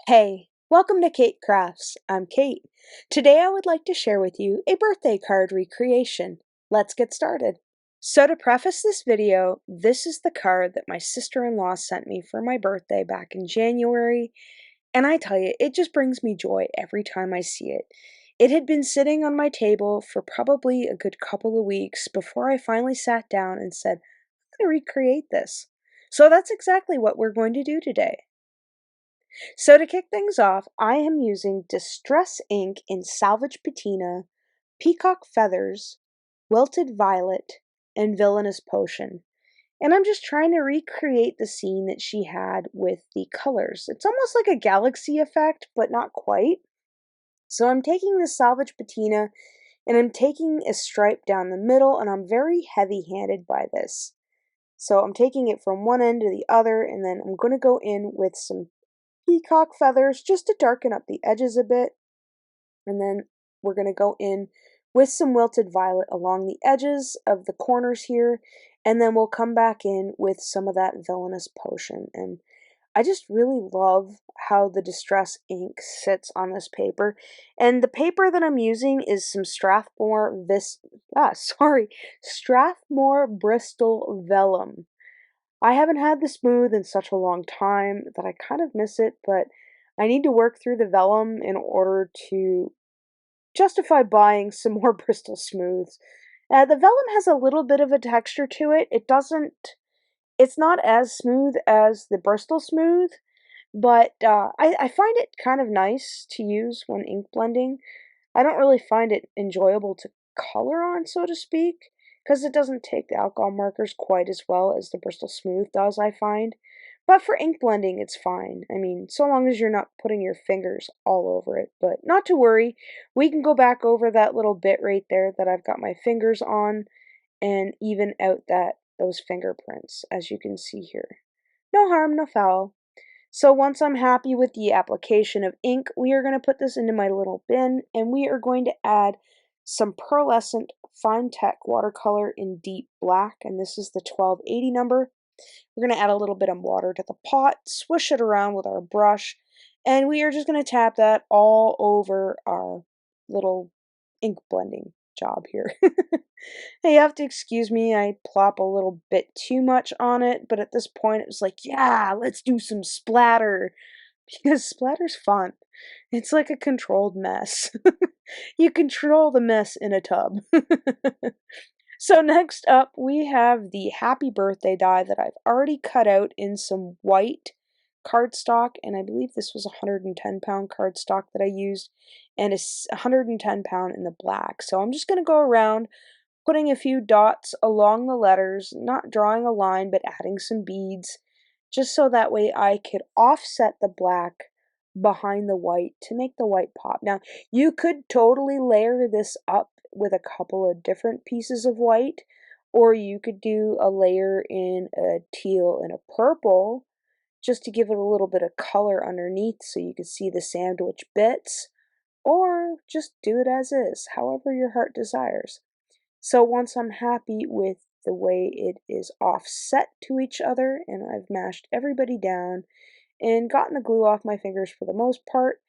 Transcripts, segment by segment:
Hey, welcome to Keight Crafts. I'm Kate. Today I would like to share with you a birthday card recreation. Let's get started. So to preface this video, this is the card that my sister-in-law sent me for my birthday back in January, and I tell you, it just brings me joy every time I see it. It had been sitting on my table for probably a good couple of weeks before I finally sat down and said, I'm going to recreate this. So that's exactly what we're going to do today. So to kick things off, I am using Distress ink in Salvaged Patina, Peacock Feathers, Wilted Violet, and Villainous Potion. And I'm just trying to recreate the scene that she had with the colors. It's almost like a galaxy effect, but not quite. So I'm taking the Salvaged Patina and I'm taking a stripe down the middle, and I'm very heavy-handed by this. So I'm taking it from one end to the other, and then I'm going to go in with some peacock feathers just to darken up the edges a bit, and then we're going to go in with some wilted violet along the edges of the corners here, and then we'll come back in with some of that villainous potion. And I just really love how the distress ink sits on this paper, and the paper that I'm using is some Strathmore Bristol Vellum. I haven't had the smooth in such a long time that I kind of miss it, but I need to work through the vellum in order to justify buying some more Bristol smooths. The vellum has a little bit of a texture to it. It's not as smooth as the Bristol smooth, but I find it kind of nice to use when ink blending. I don't really find it enjoyable to color on, so to speak, because it doesn't take the alcohol markers quite as well as the Bristol Smooth does, I find. But for ink blending, it's fine. I mean, so long as you're not putting your fingers all over it. But not to worry, we can go back over that little bit right there that I've got my fingers on and even out those fingerprints, as you can see here. No harm, no foul. So once I'm happy with the application of ink, we are going to put this into my little bin, and we are going to add some pearlescent FineTec watercolor in deep black, and this is the 1280 number. We're going to add a little bit of water to the pot, swish it around with our brush, and we are just going to tap that all over our little ink blending job here. Hey, you have to excuse me, I plop a little bit too much on it, but at this point it was like, yeah, let's do some splatter, because splatter's fun. It's like a controlled mess. You control the mess in a tub. So next up, we have the Happy Birthday die that I've already cut out in some white cardstock, and I believe this was 110-pound cardstock that I used, and it's 110-pound in the black. So I'm just going to go around putting a few dots along the letters, not drawing a line, but adding some beads, just so that way I could offset the black behind the white to make the white pop. Now, you could totally layer this up with a couple of different pieces of white, or you could do a layer in a teal and a purple, just to give it a little bit of color underneath so you could see the sandwich bits, or just do it as is, however your heart desires. So once I'm happy with the way it is offset to each other, and I've mashed everybody down and gotten the glue off my fingers for the most part,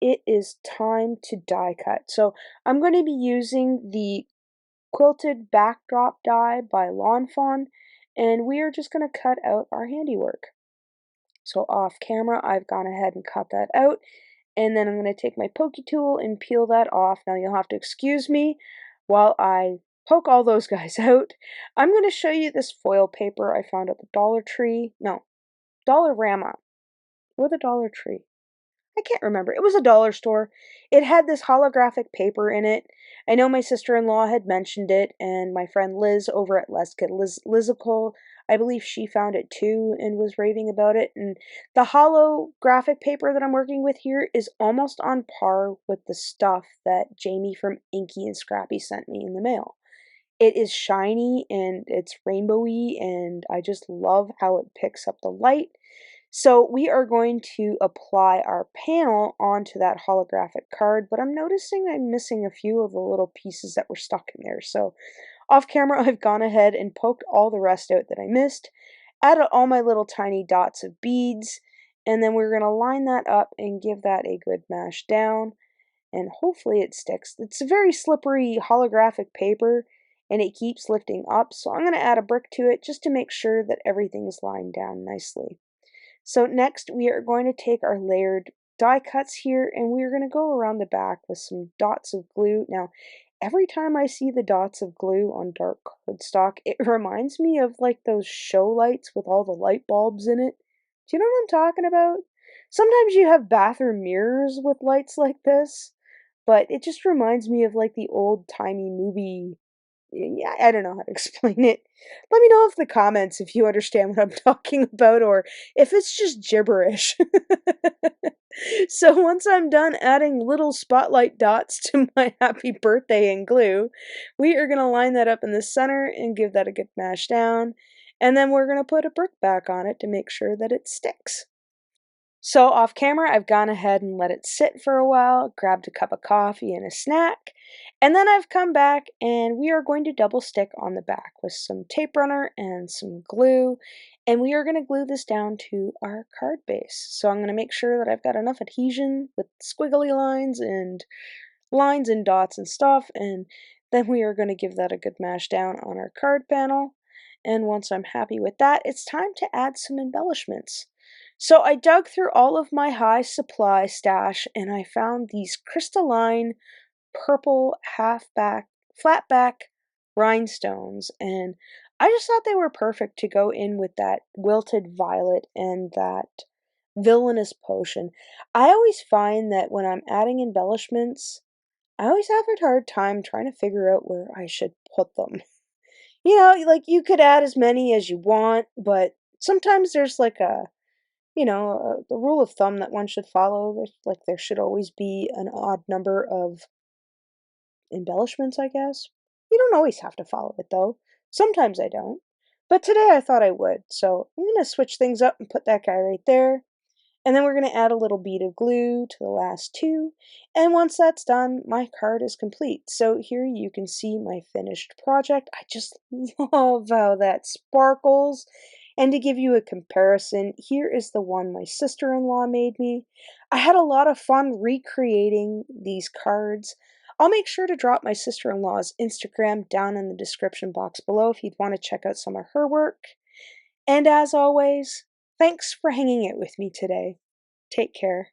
it is time to die cut. So I'm going to be using the Quilted Backdrop Die by Fawn, and we are just going to cut out our handiwork. So off camera, I've gone ahead and cut that out, and then I'm going to take my pokey tool and peel that off. Now you'll have to excuse me while I poke all those guys out. I'm going to show you this foil paper I found at the Dollarama, or the Dollar Tree. I can't remember. It was a dollar store. It had this holographic paper in it. I know my sister-in-law had mentioned it, and my friend Liz over at Lizical, I believe she found it too and was raving about it. And the holographic paper that I'm working with here is almost on par with the stuff that Jamie from Inky and Scrappy sent me in the mail. It is shiny and it's rainbowy, and I just love how it picks up the light. So we are going to apply our panel onto that holographic card, but I'm noticing I'm missing a few of the little pieces that were stuck in there. So off camera, I've gone ahead and poked all the rest out that I missed, added all my little tiny dots of beads, And then we're going to line that up and give that a good mash down, and hopefully it sticks. It's a very slippery holographic paper, and it keeps lifting up, so I'm going to add a brick to it just to make sure that everything's lined down nicely. So next we are going to take our layered die cuts here, and we're going to go around the back with some dots of glue. Now, every time I see the dots of glue on dark cardstock, it reminds me of like those show lights with all the light bulbs in it. Do you know what I'm talking about? Sometimes you have bathroom mirrors with lights like this, but it just reminds me of like the old-timey movie. Yeah, I don't know how to explain it. Let me know in the comments if you understand what I'm talking about or if it's just gibberish. So once I'm done adding little spotlight dots to my happy birthday in glue, we are going to line that up in the center and give that a good mash down. And then we're going to put a brick back on it to make sure that it sticks. So off camera, I've gone ahead and let it sit for a while, grabbed a cup of coffee and a snack, and then I've come back and we are going to double stick on the back with some tape runner and some glue, and we are going to glue this down to our card base. So I'm going to make sure that I've got enough adhesion with squiggly lines and dots and stuff, and then we are going to give that a good mash down on our card panel. And once I'm happy with that, it's time to add some embellishments. So I dug through all of my high supply stash and I found these crystalline purple flatback rhinestones, and I just thought they were perfect to go in with that Wilted Violet and that Villainous Potion. I always find that when I'm adding embellishments, I always have a hard time trying to figure out where I should put them. You know, like you could add as many as you want, but sometimes there's like the rule of thumb that one should follow. Like there should always be an odd number of embellishments, I guess. You don't always have to follow it though. Sometimes I don't. But today I thought I would, so I'm going to switch things up and put that guy right there. And then we're going to add a little bead of glue to the last two. And once that's done, my card is complete. So here you can see my finished project. I just love how that sparkles. And to give you a comparison, here is the one my sister-in-law made me. I had a lot of fun recreating these cards. I'll make sure to drop my sister-in-law's Instagram down in the description box below if you'd want to check out some of her work. And as always, thanks for hanging out with me today. Take care.